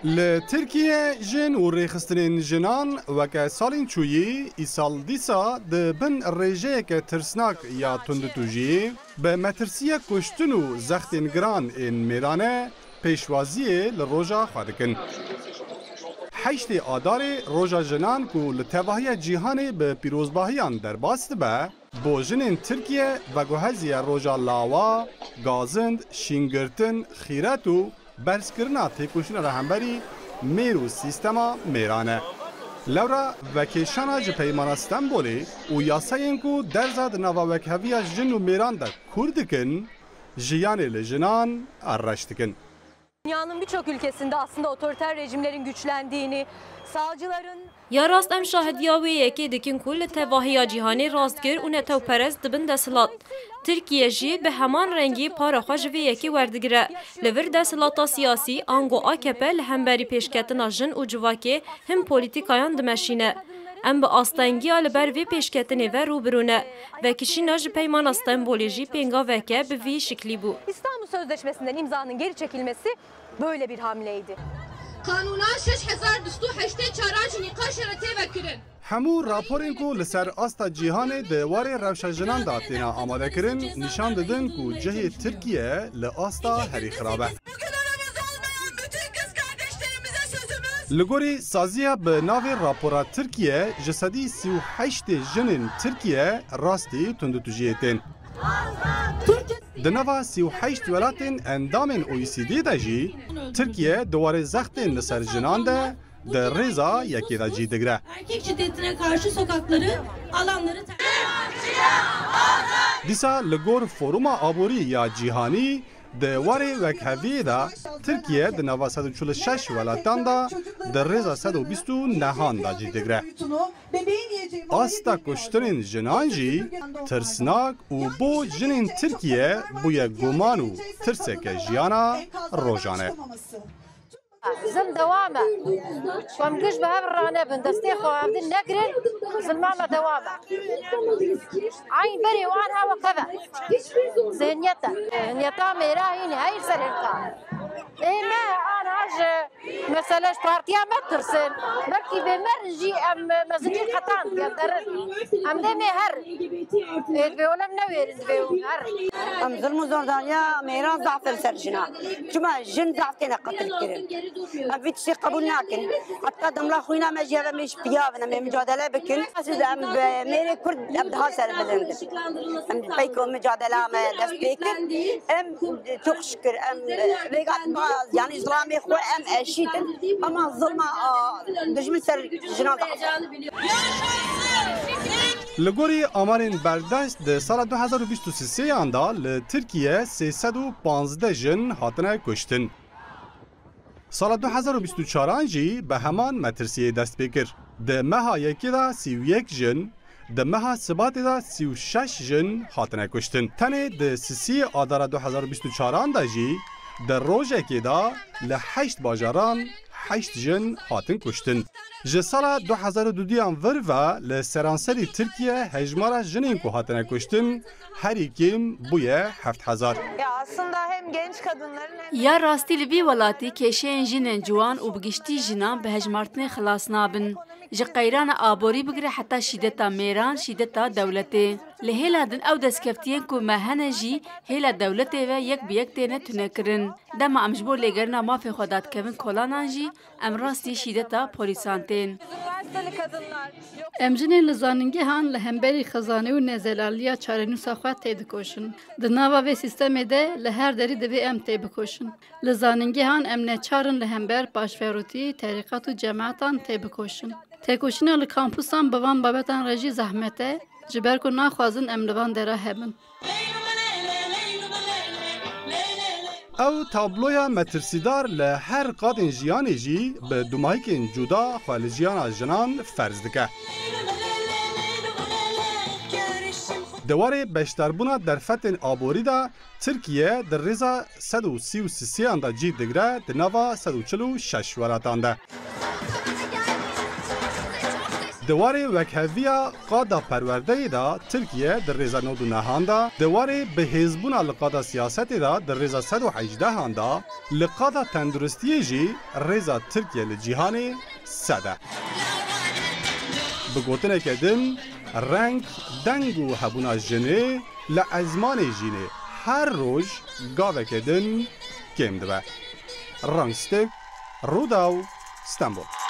لترکیه جن و ریخستنین جنان وکه سالین چویی ایسال دیسا ده بن ریجه که ترسناک یا تندتوجی به مترسیه کشتن و زختین گران این میرانه پیشوازیه لروژا خادکن. حیشت آدار روژا جنان که لطواهی جیهانی به پیروزباهیان در باست به با جنین ترکیه و گوهزی روژا لاوا، گازند، شینگرتن، خیرت و برسکرنا تکوشن رهنبری میرو سیستما میرانه. لورا وکیشانا جپیمان استنبولی و یاساین کو درزاد نوا وکهویا جن و میران da kurdikın, jiyane le jinan arraştıkın. Dünyanın birçok ülkesinde aslında otoriter rejimlerin güçlendiğini, sağcıların یا راست ام شاهدیا وی یکی دکین کل تواهی جهانی راستگر و نتو پرست دبن دسلات. ترکیه جی به همان رنگی پاراخواج وی یکی وردگره. لور دسلاتا سیاسی آنگو آکپه لهمبری پیشکتنا جن و جواکی هم پولیتیکایان دمشینه. ام به آستانگی لبر وی پیشکتنی و روبرونه و کشینا جی پیمان استانبولیجی پینگا وکه به وی شکلی بو. İstanbul Sözleşmesi'nden imzanın geri çekilmesi böyle bir hamleydi. قانونا 6284 نقاش را تیوکرن. همو راپورین کو لسر آستا جیهان دوار روشا جنان داتینا آماده کرن نشان دادن کو جه ترکیه لآستا هری خرابه. لگوری سازیا به ناو راپورا ترکیه جسدی 38 جنین ترکیه راستی تندتوجیتین. دنوا 38 ولاتین اندامین OECD داجی ترکیه دواره زختین لسر جنان ده در رضا یکی دا جی دگره. Erkek şiddetine karşı sokakları, alanları دیسا لگور فوروما آبوری یا جیهانی دواره وکهوی دا ترکیه دنوا 146 ولاتان دا در رضا 120 نهان دا جی دگره. آستا کشترین جنان جی ترسناک و بو جنین ترکیه بوی گمان و ترسک جیانا روزانه. زم دوامه وام قش به هبرانه بندستی خو عبدن نقرن زمامه دوامه عين بري وانها وكذا زينيتا نيتا ميراهين هاي سرقه اي ما انا اج مثلا بارتيا ما ترسل مركي بمرجي ام مزجي قطان قدرن ام دمي هر بيولم نوير هر ام ظلم زوردانيا ميران ضعف السرجنا جمع جن ضعف كنا قتل كرن افيت شي قبول ناكن اتقدم لا خوينا ما جاب مش بيابنا من مجادله بكن ام ميري كرد ابدها سر بلند ام بيكو مجادله ما دست بيكن ام تشكر ام ريقات يعني ظلامي خو ام اشيتن اما الظلم دجمن سر جنان لگوری آمارین برداشت ده سال 2023 آندا لترکیه 315 جن هاتنه کشتن. سال 2024 جی به همان مترسیه دست بکر. ده مها یکی دا 31 جن، ده مها سبات دا 36 جن هاتنه کشتن. تنه ده سیسی آدار 2024 آندا جی ده روژه که دا لحشت باجاران 8 جن هاتن کشتن. جسال 2022 ور و لسرانسری ترکیه هجمارا جنین کو هاتنه کشتن her kim buye 7000. Ya aslında hem genç kadınların hem یا راستی لبی ولاتی کشین جنین جوان و بگشتی جنان به هجمارتن خلاص نابن. جه قیران آبوری بگره حتی شیدتا میران شیدتا دولتی. لهلا دن او دسکفتین کو مهنه جی هلا دولتی و یک بیک تینه تونه کرن. دم امجبور لگرنا مافی خودات کمین کلانان جی ام راستی شیدتا پولیسانتین. üniversiteli kadınlar امجنین لزاننگی هان لهمبری خزانه و نزلالیا چارنوسا خواه تیدکوشن. دناوا و سیستم ده لهر دری دوی ام تیبکوشن. لزاننگی هان امنه چارن لهمبر باشفروتی طریقات و جماعتان تیبکوشن. تیکوشن لکامپوسان بوان بابتان رجی زحمته جبر کو ناخوازن املوان درا هبن. او تابلویا مترسیدار لهر قادن جیانی جی به دومایکن جدا خواهل جیانا جنان فرض دکه. دواره بشتربونا در فتن آبوری دا ترکیه در رزا 133 اندا جی دگره در نوا 146 وراتان ده. دواره وکهویا قادا پرورده دا ترکیه در ریزا 99 دا دواره به حزبونا لقادا سیاست دا در ریزا 118 دا لقادا تندرستی جی ریزا ترکیه لجیهان سده بگوتنه کدن رنگ دنگو هبونا جنه لعزمان جینه هر روز گاوه کدن کم دوه رنگستک روداو استانبول